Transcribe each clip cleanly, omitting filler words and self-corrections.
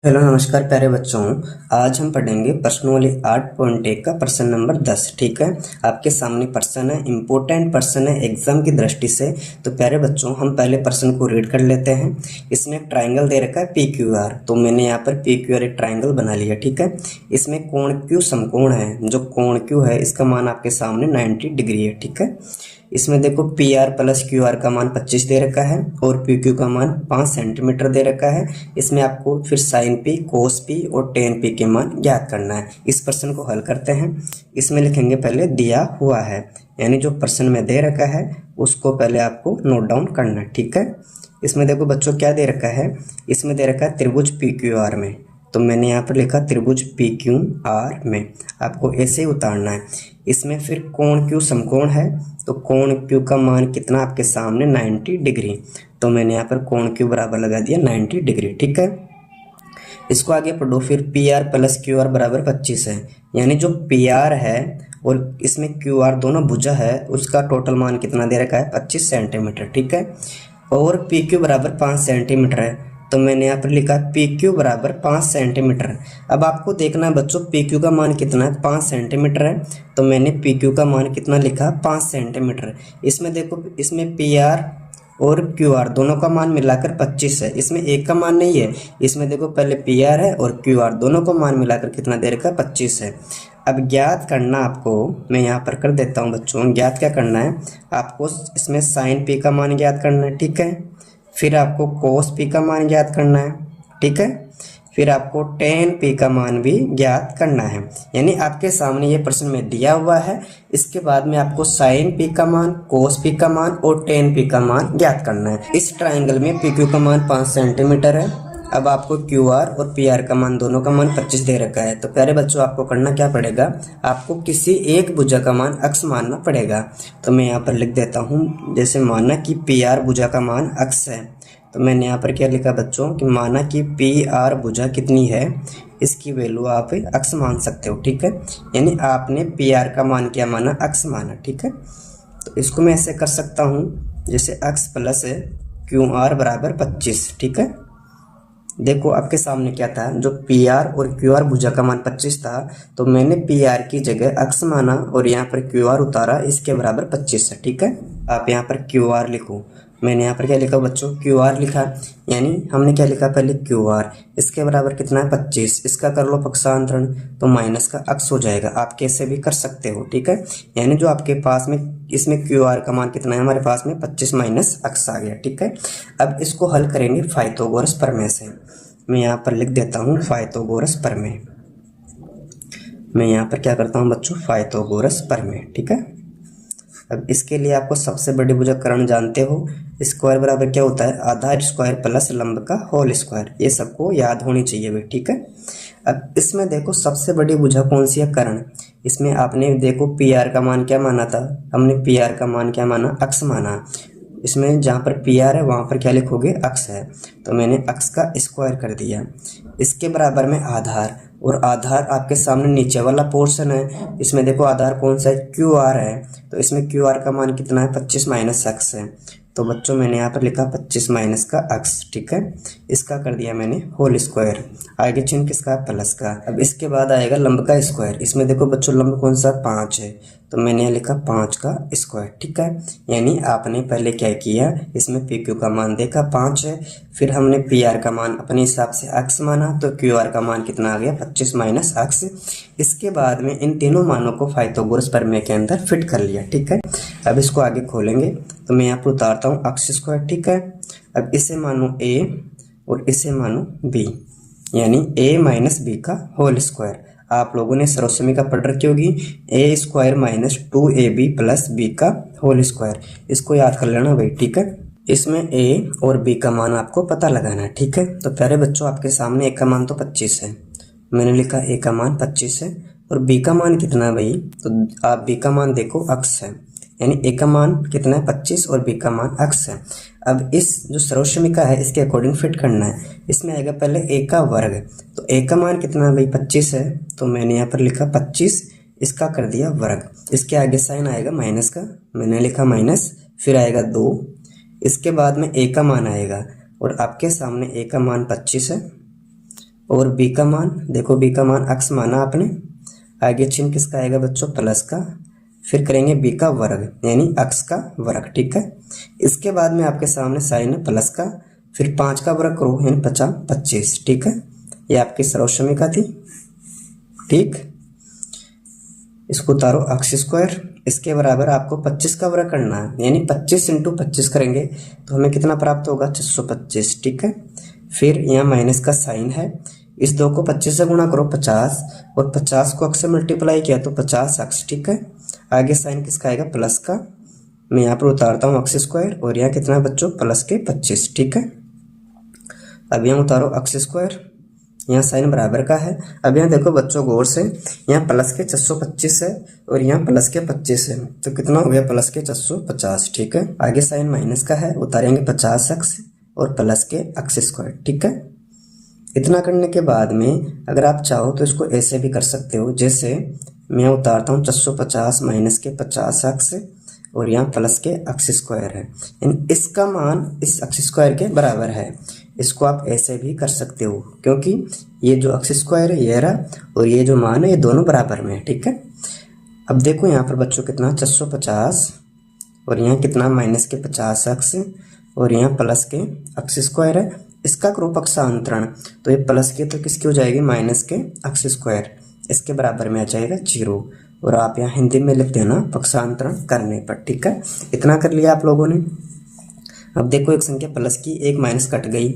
Hello नमस्कार प्यारे बच्चों। आज हम पढ़ेंगे प्रश्नोवली 8.1 का प्रश्न नंबर 10। ठीक है, आपके सामने प्रश्न है, इम्पोर्टेंट प्रश्न है एग्जाम की दृष्टि से। तो प्यारे बच्चों, हम पहले प्रश्न को रीड कर लेते हैं। इसमें एक ट्राइंगल दे रखा है पी क्यू आर, तो मैंने यहाँ पर पी क्यू आर एक ट्राइंगल बना लिया। ठीक है, इसमें कोण क्यू समकोण है। जो कोण क्यू है इसका मान आपके सामने 90 डिग्री है। ठीक है, इसमें देखो P R plus Q R का मान 25 दे रखा है और पी क्यू का मान 5 सेंटीमीटर दे रखा है। इसमें आपको फिर साइन पी, कोस पी और टेन पी के मान ज्ञात करना है। इस प्रश्न को हल करते हैं। इसमें लिखेंगे पहले दिया हुआ है, यानी जो प्रश्न में दे रखा है उसको पहले आपको नोट डाउन करना है। ठीक है, इसमें देखो बच्चों क्या दे रखा है। इसमें दे रखा है त्रिभुज पी क्यू आर में, तो मैंने यहाँ पर लिखा त्रिभुज पी क्यू आर में, आपको ऐसे ही उतारना है। इसमें फिर कोण क्यू समकोण है, तो कोण क्यू का मान कितना आपके सामने 90 डिग्री, तो मैंने यहाँ पर कोण क्यू बराबर लगा दिया 90 डिग्री। ठीक है, इसको आगे पढ़ो। फिर P R plus Q R बराबर 25 है, यानी जो पी आर है और इसमें क्यू आर दोनों भुजा है उसका टोटल मान कितना दे रखा है 25 सेंटीमीटर। ठीक है, और पी क्यू बराबर 5 सेंटीमीटर है, तो मैंने यहाँ पर लिखा पी क्यू बराबर 5 सेंटीमीटर। अब आपको देखना है बच्चों पी क्यू का मान कितना है, 5 सेंटीमीटर है, तो मैंने पी क्यू का मान कितना लिखा 5 सेंटीमीटर। इसमें देखो, इसमें पी आर और क्यू आर दोनों का मान मिलाकर 25 है, इसमें एक का मान नहीं है। इसमें देखो पहले पी आर है और क्यू आर दोनों को मान मिलाकर कितना दे रखा 25 है। अब ज्ञात करना आपको, मैं यहाँ पर कर देता हूँ बच्चों। ज्ञात क्या करना है आपको, इसमें साइन पी का मान ज्ञात करना है। ठीक है, फिर आपको कोस पी का मान ज्ञात करना है। ठीक है, फिर आपको टेन पी का मान भी ज्ञात करना है। यानी आपके सामने ये प्रश्न में दिया हुआ है, इसके बाद में आपको साइन पी का मान, कोस पी का मान और टेन पी का मान ज्ञात करना है। इस ट्राइंगल में पी क्यू का मान 5 सेंटीमीटर है। अब आपको क्यू आर और पी आर का मान दोनों का मान 25 दे रखा है। तो प्यारे बच्चों, आपको करना क्या पड़ेगा, आपको किसी एक भुजा का मान अक्ष मानना पड़ेगा। तो मैं यहाँ पर लिख देता हूँ, जैसे माना कि पी आर भुजा का मान अक्ष है, तो मैंने यहाँ पर क्या लिखा बच्चों कि माना कि पी आर भुजा कितनी है, इसकी वैल्यू आप अक्ष मान सकते हो। ठीक है, यानी आपने पी आर का मान क्या माना, अक्ष माना। ठीक है, तो इसको मैं ऐसे कर सकता हूँ, जैसे अक्ष प्लस क्यू आर बराबर 25। ठीक है, देखो आपके सामने क्या था, जो पी आर और क्यू आर भुजा का मान 25 था, तो मैंने पी आर की जगह अक्ष माना और यहाँ पर क्यू आर उतारा, इसके बराबर 25 है। ठीक है, आप यहाँ पर क्यू आर लिखो। मैंने यहाँ पर क्या लिखा बच्चों, क्यू आर लिखा, यानी हमने क्या लिखा पहले क्यू आर, इसके बराबर कितना है 25। इसका कर लो पक्षांतरण, तो माइनस का अक्ष हो जाएगा। आप कैसे भी कर सकते हो। ठीक है, यानी जो आपके पास में इसमें क्यू आर का मान कितना है, हमारे पास में 25 माइनस अक्ष आ गया। ठीक है, अब इसको हल करेंगे पाइथागोरस प्रमेय से। मैं यहाँ पर लिख देता हूँ पाइथागोरस प्रमेय। मैं यहाँ पर क्या करता हूँ बच्चों, पाइथागोरस प्रमेय। ठीक है, अब इसके लिए आपको सबसे बड़ी भुजाकरण जानते हो, स्क्वायर बराबर क्या होता है, आधार स्क्वायर प्लस लंब का होल स्क्वायर। ये सबको याद होनी चाहिए भाई। ठीक है, अब इसमें देखो सबसे बड़ी भुजा कौन सी है, कर्ण। इसमें आपने देखो पी आर का मान क्या माना था, हमने पी आर का मान क्या माना, अक्ष माना। इसमें जहाँ पर पी आर है वहाँ पर क्या लिखोगे, अक्ष है, तो मैंने अक्ष का स्क्वायर कर दिया। इसके बराबर में आधार, और आधार आपके सामने नीचे वाला पोर्शन है। इसमें देखो आधार कौन सा है, क्यू आर है, तो इसमें क्यू आर का मान कितना है 25 माइनस अक्ष है, तो बच्चों मैंने यहाँ पर लिखा 25 माइनस का अक्ष। ठीक है, इसका कर दिया मैंने होल स्क्वायर, आगे चिन्ह किसका, प्लस का। अब इसके बाद आएगा लंब का स्क्वायर। इसमें देखो बच्चों लंब कौन सा 5 है, तो मैंने यहाँ लिखा 5 का स्क्वायर। ठीक है, यानी आपने पहले क्या किया, इसमें पी क्यू का मान देखा 5 है, फिर हमने पी आर का मान अपने हिसाब से अक्ष माना, तो क्यू आर का मान कितना आ गया 25 माइनस अक्ष। इसके बाद में इन तीनों मानों को पाइथागोरस प्रमेय के अंदर फिट कर लिया। ठीक है, अब इसको आगे खोलेंगे, तो मैं यहाँ पर उतारता हूँ अक्ष स्क्वायर। ठीक है, अब इसे मानो ए और इसे मानो बी, यानी ए माइनस बी का होल स्क्वायर। आप लोगों ने सर्वसमी का पढ़ रखी होगी, A square minus 2ab plus B का होल स्क्वायर, इसको याद कर लेना भाई। ठीक है, इसमें ए और बी का मान आपको पता लगाना है। ठीक है, तो प्यारे बच्चों आपके सामने ए का मान तो 25 है, मैंने लिखा ए का मान 25 है, और बी का मान कितना है भाई, तो आप बी का मान देखो अक्ष है, यानी ए का मान कितना है 25 और बी का मान अक्ष है। अब इस जो सर्वसमीका है इसके अकॉर्डिंग फिट करना है। इसमें आएगा पहले ए का वर्ग, तो ए का मान कितना है भाई 25 है, तो मैंने यहाँ पर लिखा 25, इसका कर दिया वर्ग। इसके आगे साइन आएगा माइनस का, मैंने लिखा माइनस, फिर आएगा 2, इसके बाद में ए का मान आएगा, और आपके सामने ए का मान 25 है, और बी का मान, देखो बी का मान x माना आपने, आगे चिन्ह किसका आएगा बच्चों, प्लस का, फिर करेंगे बी का वर्ग यानी x का वर्ग, ठीक है। इसके बाद में आपके सामने साइन है प्लस का, फिर 5 का वर्ग करो यानी 50 25, ठीक है। ये आपकी सर्वसमीका थी, ठीक। इसको उतारो x स्क्वायर, इसके बराबर आपको 25 का वर्ग करना है यानी 25 × 25 करेंगे तो हमें कितना प्राप्त होगा, 625, ठीक है। फिर यहाँ माइनस का साइन है, इस 2 को 25 से गुणा करो 50, और 50 को x से मल्टीप्लाई किया तो 50x, ठीक है। आगे साइन किसका आएगा, प्लस का, मैं यहाँ पर उतारता हूँ x स्क्वायर, और यहाँ कितना बच्चों, प्लस के 25, ठीक है। अब यहाँ उतारो x स्क्वायर, यहाँ साइन बराबर का है। अब यहाँ देखो बच्चों गौर से, यहाँ प्लस के 625 है और यहाँ प्लस के 25 है, तो कितना हो गया, प्लस के 650, ठीक है। आगे साइन माइनस का है, उतारेंगे 50x और प्लस के x स्क्वायर, ठीक है। इतना करने के बाद में अगर आप चाहो तो इसको ऐसे भी कर सकते हो, जैसे मैं उतारता हूँ 650 माइनस के 50x और यहाँ प्लस के x स्क्वायर है, यानी इसका मान इस x स्क्वायर के बराबर है। इसको आप ऐसे भी कर सकते हो, क्योंकि ये जो x स्क्वायर है ये रहा, और ये जो मान है ये दोनों बराबर में है, ठीक है। अब देखो यहाँ पर बच्चों कितना 650 और यहाँ कितना माइनस के 50x और यहाँ प्लस के x स्क्वायर है। इसका करो पक्षांतरण, तो ये प्लस के तो किसकी हो जाएगी, माइनस के x स्क्वायर, इसके बराबर में आ जाएगा 0, और आप यहाँ हिंदी में लिख देना पक्षांतरण करने पर, ठीक है। इतना कर लिया आप लोगों ने। अब देखो एक संख्या प्लस की, एक माइनस कट गई।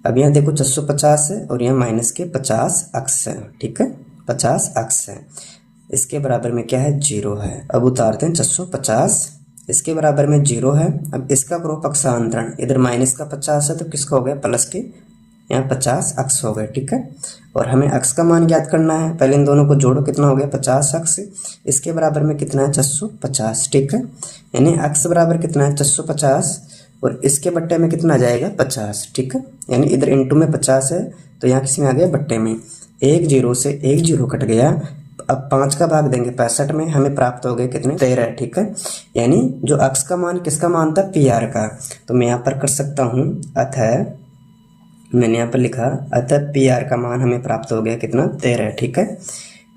अब यहाँ देखो 650 है और यहाँ माइनस के 50x है, ठीक है, 50x है, इसके बराबर में क्या है, 0 है। अब उतारते हैं 650, इसके बराबर में 0 है। अब इसका करो पक्षांतरण, इधर माइनस का 50 है तो किसका हो गया, प्लस के, यहाँ 50x हो गए, ठीक है। और हमें x का मान ज्ञात करना है, पहले इन दोनों को जोड़ो, कितना हो गया 50x, इसके बराबर में कितना है 650, ठीक है। यानी x बराबर कितना है 650 और इसके बट्टे में कितना आ जाएगा 50, ठीक है। यानी इधर इंटू में 50 है तो यहाँ किस में आ गया, बट्टे में। एक 0 से एक 0 कट गया। अब 5 का भाग देंगे 65 में, हमें प्राप्त हो गए कितने, 13, ठीक है। यानी जो x का मान किसका मान था, PR का, तो मैं यहाँ पर कर सकता हूँ अतः, मैंने यहाँ पर लिखा अतः PR का मान हमें प्राप्त हो गया कितना, 13, ठीक है।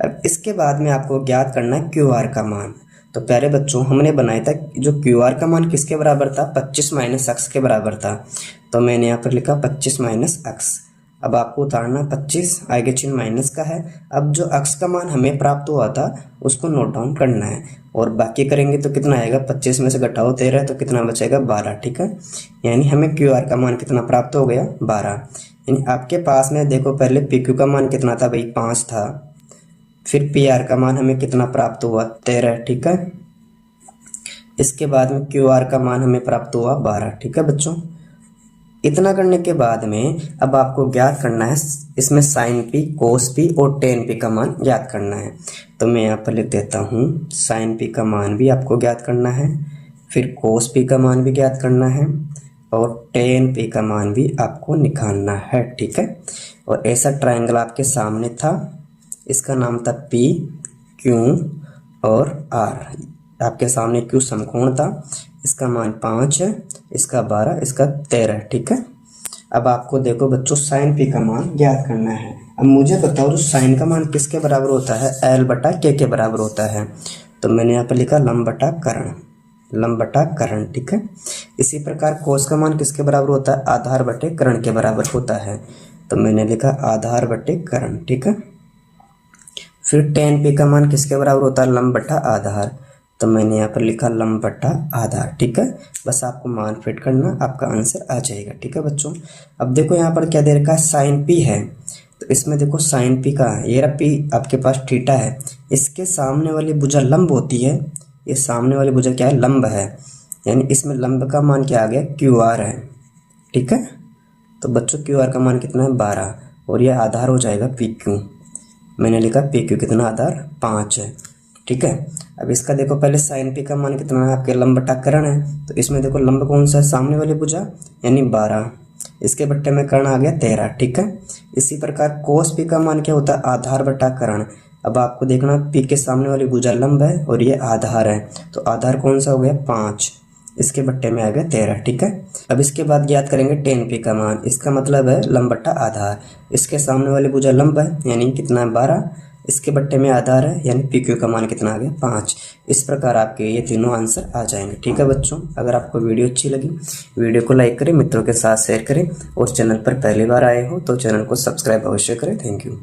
अब इसके बाद में आपको ज्ञात करना है QR का मान। तो प्यारे बच्चों हमने बनाया था जो QR का मान किसके बराबर था, 25 - x के बराबर था, तो मैंने यहाँ पर लिखा 25 - x। अब आपको उतारना 25, आगे चिन्ह माइनस का है। अब जो x का मान हमें प्राप्त हुआ था उसको नोट डाउन करना है, और बाकी करेंगे तो कितना आएगा, 25 में से घटाओ 13 तो कितना बचेगा, 12, ठीक है। यानी हमें QR का मान कितना प्राप्त हो गया, 12। यानी आपके पास में देखो पहले PQ का मान कितना था भाई, 5 था, फिर PR का मान हमें कितना प्राप्त हुआ, 13, ठीक है। इसके बाद में QR का मान हमें प्राप्त हुआ 12, ठीक है बच्चों। इतना करने के बाद में अब आपको ज्ञात करना है इसमें sin p, cos p और tan p का मान ज्ञात करना है। तो मैं यहाँ पर लिख देता हूँ sin p का मान भी आपको ज्ञात करना है, फिर cos p का मान भी ज्ञात करना है, और tan p का मान भी आपको निकालना है, ठीक है। और ऐसा ट्रायंगल आपके सामने था, इसका नाम था P, Q और R। आपके सामने Q समकोण था, इसका मान 5 है, इसका 12, इसका 13, ठीक है। अब आपको देखो बच्चों sin p का मान ज्ञात करना है। अब मुझे बताओ जो sin का मान किसके बराबर होता है, L/K के बराबर होता है। तो मैंने यहाँ पर लिखा लंब बटा कर्ण, ठीक है। इसी प्रकार cos का मान किसके बराबर होता है, आधार बटे कर्ण के बराबर होता है, तो मैंने लिखा आधार बटे कर्ण, ठीक है। फिर tan p का मान किसके बराबर होता है, लंब बटा आधार, तो मैंने यहाँ पर लिखा लंब बटा आधार, ठीक है। बस आपको मान फिट करना, आपका आंसर आ जाएगा, ठीक है बच्चों। अब देखो यहाँ पर क्या दे रखा है, sin p है, तो इसमें देखो sin p का ये रहा p आपके पास थीटा है, इसके सामने वाली भुजा लंब होती है, ये सामने वाली भुजा क्या है, लंब है, यानी इसमें लंब का मान क्या आ गया, QR है, ठीक है। तो बच्चों QR का मान कितना है, 12, और यह आधार हो जाएगा PQ। मैंने लिखा PQ कितना, आधार 5 है, ठीक है। अब इसका देखो पहले sin p का मान कितना है, आपके लंब बटा कर्ण है, तो इसमें देखो लंब कौन सा है, सामने वाली भुजा यानी 12, इसके बट्टे में कर्ण आ गया 13, ठीक है। इसी प्रकार cos p का मान क्या होता है, आधार बटा कर्ण। अब आपको देखना p के सामने वाली भुजा लंब है और ये आधार है, तो आधार कौन सा हो गया, 5, इसके बट्टे में आ गया 13, ठीक है। अब इसके बाद ज्ञात करेंगे tan p का मान। इसका मतलब है लंब बट्टा आधार। इसके सामने वाली भुजा लंब है यानी कितना है 12, इसके बट्टे में आधार है यानी पी क्यू का मान कितना आ गया 5। इस प्रकार आपके ये तीनों आंसर आ जाएंगे, ठीक है बच्चों। अगर आपको वीडियो अच्छी लगी वीडियो को लाइक करें, मित्रों के साथ शेयर करें और चैनल पर पहली बार आए हो तो चैनल को सब्सक्राइब अवश्य करें। Thank you.